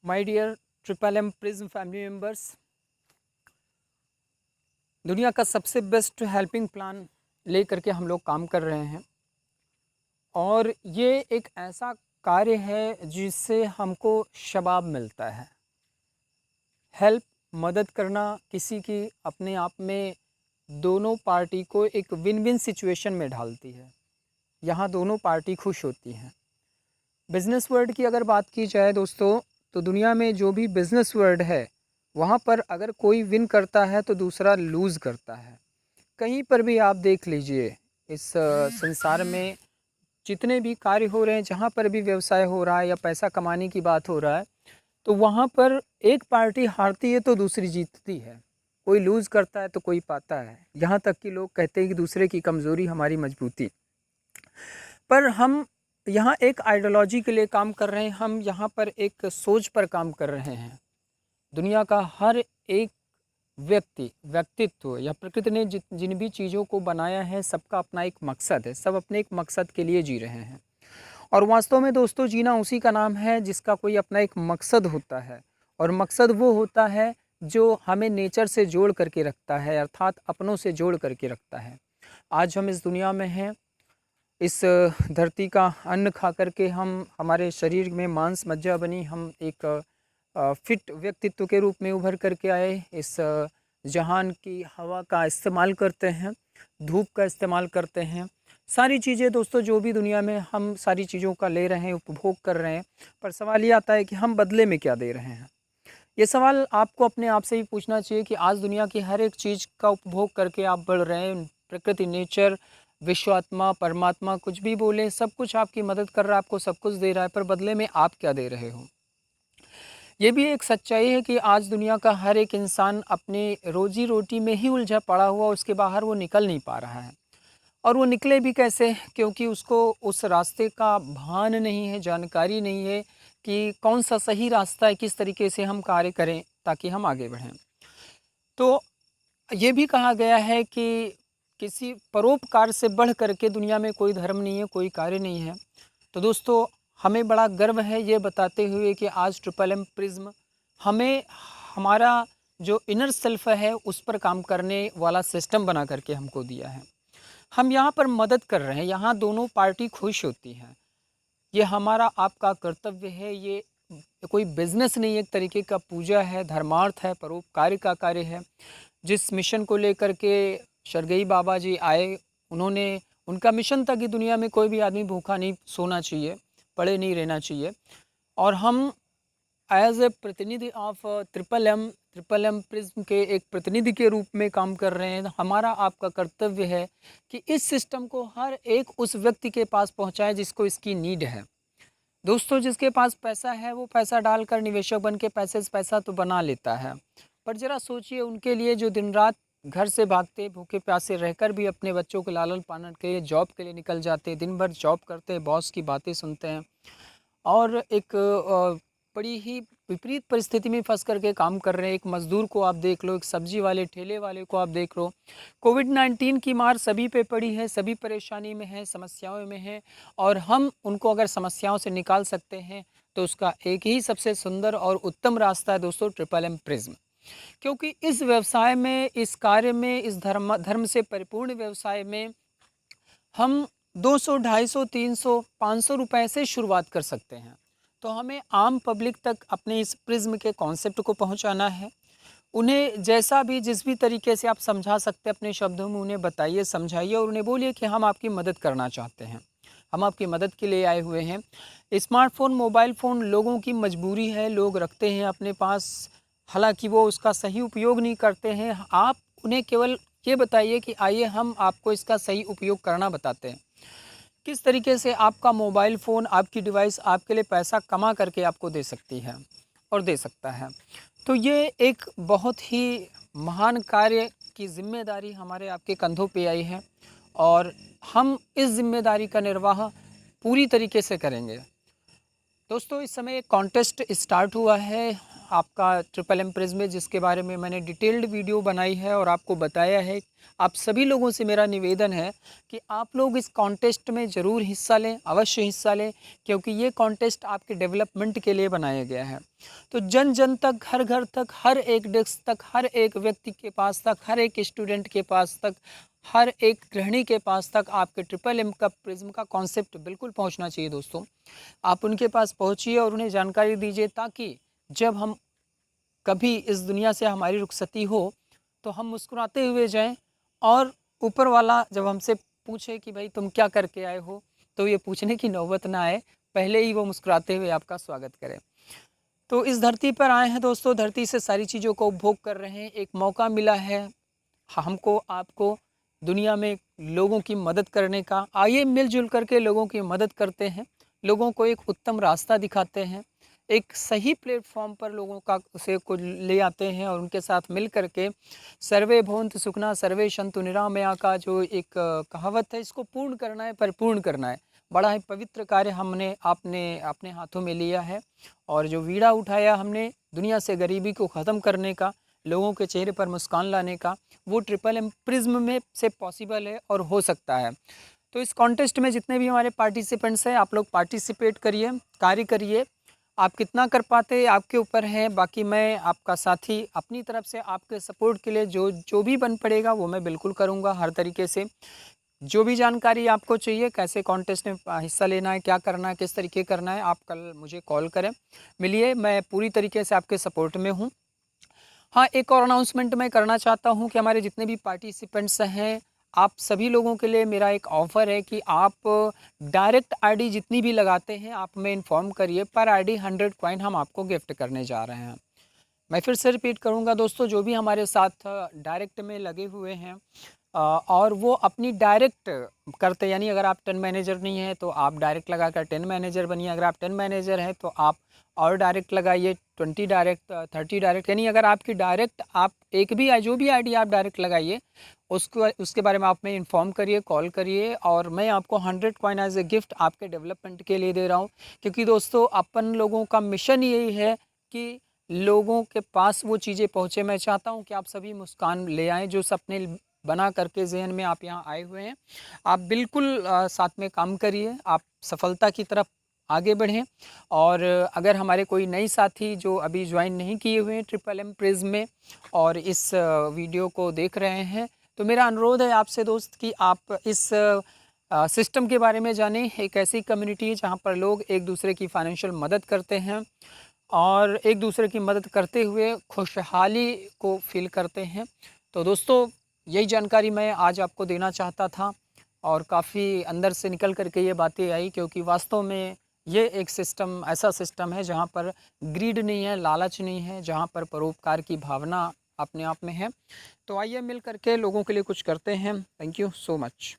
My dear triple M prism family members, दुनिया का सबसे बेस्ट हेल्पिंग प्लान ले करके हम लोग काम कर रहे हैं। और ये एक ऐसा कार्य है जिससे हमको शबाब मिलता है। हेल्प, मदद करना किसी की अपने आप में दोनों पार्टी को एक विन विन सिचुएशन में ढालती है। यहाँ दोनों पार्टी खुश होती हैं। बिज़नेस वर्ल्ड की अगर बात की जाए दोस्तों, तो दुनिया में जो भी बिज़नेस वर्ल्ड है वहाँ पर अगर कोई विन करता है तो दूसरा लूज़ करता है। कहीं पर भी आप देख लीजिए, इस संसार में जितने भी कार्य हो रहे हैं, जहाँ पर भी व्यवसाय हो रहा है या पैसा कमाने की बात हो रहा है, तो वहाँ पर एक पार्टी हारती है तो दूसरी जीतती है। कोई लूज़ करता है तो कोई पाता है। यहाँ तक कि लोग कहते हैं कि दूसरे की कमज़ोरी हमारी मजबूती। पर हम यहाँ एक आइडियोलॉजी के लिए काम कर रहे हैं, हम यहाँ पर एक सोच पर काम कर रहे हैं। दुनिया का हर एक व्यक्तित्व या प्रकृति ने जिन भी चीज़ों को बनाया है, सबका अपना एक मकसद है। सब अपने एक मकसद के लिए जी रहे हैं। और वास्तव में दोस्तों, जीना उसी का नाम है जिसका कोई अपना एक मकसद होता है। और मकसद वो होता है जो हमें नेचर से जोड़ करके रखता है, अर्थात अपनों से जोड़ करके रखता है। आज हम इस दुनिया में हैं, इस धरती का अन्न खा करके हम, हमारे शरीर में मांस मज्जा बनी, हम एक फिट व्यक्तित्व के रूप में उभर करके आए। इस जहान की हवा का इस्तेमाल करते हैं, धूप का इस्तेमाल करते हैं, सारी चीज़ें दोस्तों जो भी दुनिया में हम सारी चीज़ों का ले रहे हैं, उपभोग कर रहे हैं। पर सवाल ये आता है कि हम बदले में क्या दे रहे हैं। ये सवाल आपको अपने आप से ही पूछना चाहिए कि आज दुनिया की हर एक चीज़ का उपभोग करके आप बढ़ रहे हैं। प्रकृति, नेचर, विश्वात्मा, परमात्मा, कुछ भी बोलें, सब कुछ आपकी मदद कर रहा है, आपको सब कुछ दे रहा है, पर बदले में आप क्या दे रहे हो। ये भी एक सच्चाई है कि आज दुनिया का हर एक इंसान अपनी रोजी रोटी में ही उलझा पड़ा हुआ, उसके बाहर वो निकल नहीं पा रहा है। और वो निकले भी कैसे, क्योंकि उसको उस रास्ते का भान नहीं है, जानकारी नहीं है कि कौन सा सही रास्ता है, किस तरीके से हम कार्य करें ताकि हम आगे बढ़ें। तो ये भी कहा गया है कि किसी परोपकार से बढ़ करके दुनिया में कोई धर्म नहीं है, कोई कार्य नहीं है। तो दोस्तों, हमें बड़ा गर्व है ये बताते हुए कि आज ट्रिपल एम प्रिज्म हमें हमारा जो इनर सेल्फ है उस पर काम करने वाला सिस्टम बना करके हमको दिया है। हम यहाँ पर मदद कर रहे हैं, यहाँ दोनों पार्टी खुश होती हैं। ये हमारा आपका कर्तव्य है। ये कोई बिजनेस नहीं, एक तरीके का पूजा है, धर्मार्थ है, परोपकारी का कार्य है। जिस मिशन को लेकर के शरगई बाबा जी आए, उन्होंने, उनका मिशन था कि दुनिया में कोई भी आदमी भूखा नहीं सोना चाहिए, पड़े नहीं रहना चाहिए। और हम एज ए प्रतिनिधि ऑफ ट्रिपल एम प्रिज्म के एक प्रतिनिधि के रूप में काम कर रहे हैं। हमारा आपका कर्तव्य है कि इस सिस्टम को हर एक उस व्यक्ति के पास पहुंचाएं जिसको इसकी नीड है। दोस्तों, जिसके पास पैसा है वो पैसा डालकर निवेशक बन के पैसे से पैसा तो बना लेता है, पर ज़रा सोचिए उनके लिए जो दिन रात घर से भागते, भूखे प्यासे रहकर भी अपने बच्चों के लालन पालन के लिए जॉब के लिए निकल जाते, दिन भर जॉब करते हैं, बॉस की बातें सुनते हैं और एक बड़ी ही विपरीत परिस्थिति में फंस करके काम कर रहे हैं। एक मज़दूर को आप देख लो, एक सब्जी वाले ठेले वाले को आप देख लो। कोविड-19 की मार सभी पे पड़ी है, सभी परेशानी में हैं, समस्याओं में हैं। और हम उनको अगर समस्याओं से निकाल सकते हैं तो उसका एक ही सबसे सुंदर और उत्तम रास्ता है दोस्तों, ट्रिपल एम प्रिज्म। क्योंकि इस व्यवसाय में, इस कार्य में, इस धर्म से परिपूर्ण व्यवसाय में हम 200, 250, 300, 500 रुपए से शुरुआत कर सकते हैं। तो हमें आम पब्लिक तक अपने इस प्रिज्म के कॉन्सेप्ट को पहुंचाना है। उन्हें जैसा भी, जिस भी तरीके से आप समझा सकते हैं, अपने शब्दों में उन्हें बताइए, समझाइए और उन्हें बोलिए कि हम आपकी मदद करना चाहते हैं, हम आपकी मदद के लिए आए हुए हैं। स्मार्टफ़ोन, मोबाइल फ़ोन लोगों की मजबूरी है, लोग रखते हैं अपने पास, हालांकि वो उसका सही उपयोग नहीं करते हैं। आप उन्हें केवल ये बताइए कि आइए हम आपको इसका सही उपयोग करना बताते हैं। किस तरीके से आपका मोबाइल फ़ोन, आपकी डिवाइस आपके लिए पैसा कमा करके आपको दे सकती है और दे सकता है। तो ये एक बहुत ही महान कार्य की ज़िम्मेदारी हमारे आपके कंधों पे आई है और हम इस ज़िम्मेदारी का निर्वाह पूरी तरीके से करेंगे। दोस्तों, इस समय एक कॉन्टेस्ट स्टार्ट हुआ है। आपका ट्रिपल एम प्रिज्म है, जिसके बारे में मैंने डिटेल्ड वीडियो बनाई है और आपको बताया है। आप सभी लोगों से मेरा निवेदन है कि आप लोग इस कॉन्टेस्ट में ज़रूर हिस्सा लें, अवश्य हिस्सा लें, क्योंकि ये कॉन्टेस्ट आपके डेवलपमेंट के लिए बनाया गया है। तो जन जन तक, घर घर तक, हर एक डेस्क तक, हर एक व्यक्ति के पास तक, हर एक स्टूडेंट के पास तक, हर एक गृहिणी के पास तक आपके ट्रिपल एम का प्रिज्म का कॉन्सेप्ट बिल्कुल पहुंचना चाहिए दोस्तों। आप उनके पास पहुंचिए और उन्हें जानकारी दीजिए, ताकि जब हम कभी इस दुनिया से हमारी रुखसती हो तो हम मुस्कुराते हुए जाएं, और ऊपर वाला जब हमसे पूछे कि भाई तुम क्या करके आए हो, तो ये पूछने की नौबत ना आए, पहले ही वो मुस्कुराते हुए आपका स्वागत करें। तो इस धरती पर आए हैं दोस्तों, धरती से सारी चीज़ों को उपभोग कर रहे हैं। एक मौका मिला है हमको, आपको, दुनिया में लोगों की मदद करने का। आइए मिलजुल करके लोगों की मदद करते हैं, लोगों को एक उत्तम रास्ता दिखाते हैं, एक सही प्लेटफॉर्म पर लोगों का उसे को ले आते हैं, और उनके साथ मिल करके सर्वे भवन्तु सुखिनः सर्वे सन्तु निरामया का जो एक कहावत है, इसको पूर्ण करना है, परिपूर्ण करना है। बड़ा ही पवित्र कार्य हमने आपने अपने हाथों में लिया है, और जो बीड़ा उठाया हमने दुनिया से गरीबी को ख़त्म करने का, लोगों के चेहरे पर मुस्कान लाने का, वो ट्रिपल एम प्रिज्म में से पॉसिबल है और हो सकता है। तो इस कॉन्टेस्ट में जितने भी हमारे पार्टिसिपेंट्स हैं, आप लोग पार्टिसिपेट करिए, कार्य करिए। आप कितना कर पाते आपके ऊपर है, बाकी मैं आपका साथी अपनी तरफ से आपके सपोर्ट के लिए जो जो भी बन पड़ेगा वो मैं बिल्कुल करूँगा हर तरीके से। जो भी जानकारी आपको चाहिए, कैसे कॉन्टेस्ट में हिस्सा लेना है, क्या करना है, किस तरीके करना है, आप कल मुझे कॉल करें, मिलिए, मैं पूरी तरीके से आपके सपोर्ट में हूँ। हाँ, एक और अनाउंसमेंट मैं करना चाहता हूँ कि हमारे जितने भी पार्टिसिपेंट्स हैं, आप सभी लोगों के लिए मेरा एक ऑफ़र है कि आप डायरेक्ट आईडी जितनी भी लगाते हैं, आप हमें इन्फॉर्म करिए। पर आईडी 100 कॉइन हम आपको गिफ्ट करने जा रहे हैं। मैं फिर से रिपीट करूंगा दोस्तों, जो भी हमारे साथ डायरेक्ट में लगे हुए हैं और वो अपनी डायरेक्ट करते, यानी अगर आप 10 मैनेजर नहीं हैं तो आप डायरेक्ट लगाकर 10 मैनेजर बनिए। अगर आप 10 मैनेजर हैं तो आप और डायरेक्ट लगाइए, 20 डायरेक्ट, 30 डायरेक्ट, यानी अगर आपकी डायरेक्ट आप एक भी जो भी आईडी आप डायरेक्ट लगाइए, उसको उसके बारे में आप में इन्फॉर्म करिए, कॉल करिए, और मैं आपको 100 कॉइन एज ए गिफ्ट आपके डेवलपमेंट के लिए दे रहा हूँ। क्योंकि दोस्तों अपन लोगों का मिशन यही है कि लोगों के पास वो चीज़ें पहुँचे। मैं चाहता हूँ कि आप सभी मुस्कान ले आएँ, जो सपने बना करके ज़हन में आप यहाँ आए हुए हैं। आप बिल्कुल साथ में काम करिए, आप सफलता की तरफ आगे बढ़ें। और अगर हमारे कोई नए साथी जो अभी ज्वाइन नहीं किए हुए हैं ट्रिपल एम प्रिज्म में और इस वीडियो को देख रहे हैं, तो मेरा अनुरोध है आपसे दोस्त कि आप इस सिस्टम के बारे में जानें। एक ऐसी कम्युनिटी है जहाँ पर लोग एक दूसरे की फाइनेंशियल मदद करते हैं, और एक दूसरे की मदद करते हुए खुशहाली को फील करते हैं। तो दोस्तों, यही जानकारी मैं आज आपको देना चाहता था, और काफ़ी अंदर से निकल कर के ये बातें आई, क्योंकि वास्तव में ये एक सिस्टम, ऐसा सिस्टम है जहाँ पर ग्रीड नहीं है, लालच नहीं है, जहाँ पर परोपकार की भावना अपने आप में है। तो आइए मिल कर के लोगों के लिए कुछ करते हैं। Thank you so much.